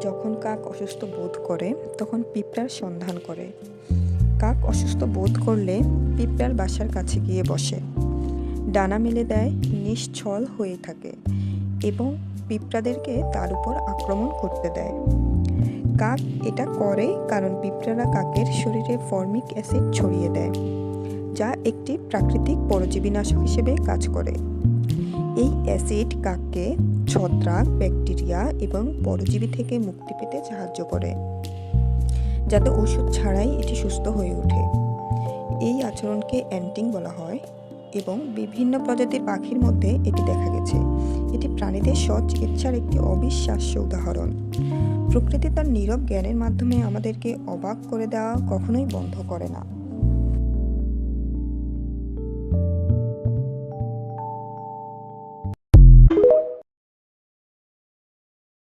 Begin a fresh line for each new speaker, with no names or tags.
যখন কাক অসুস্থ বোধ করে তখন পিঁপড়ার সন্ধান করে। কাক অসুস্থ বোধ করলে পিঁপড়ার বাসার কাছে গিয়ে বসে, ডানা মেলে দেয়, নিশ্চল হয়ে থাকে এবং পিঁপড়াদেরকে তার উপর আক্রমণ করতে দেয়। কাক এটা করে কারণ পিঁপড়ারা কাকের শরীরে ফর্মিক অ্যাসিড ছড়িয়ে দেয়, যা একটি প্রাকৃতিক পরজীবীনাশক হিসেবে কাজ করে। এই অ্যাসিড কাককে ছত্রাক, ব্যাকটেরিয়া এবং পরজীবী থেকে মুক্তি পেতে সাহায্য করে, যাতে ওষুধ ছাড়াই এটি সুস্থ হয়ে ওঠে। এই আচরণকে অ্যান্টিং বলা হয় এবং বিভিন্ন প্রজাতির পাখির মধ্যে এটি দেখা গেছে। এটি প্রাণীদের স্ব-চিকিৎসার একটি অবিশ্বাস্য উদাহরণ। প্রকৃতি তার নীরব জ্ঞানের মাধ্যমে আমাদেরকে অবাক করে দেওয়া কখনোই বন্ধ করে না।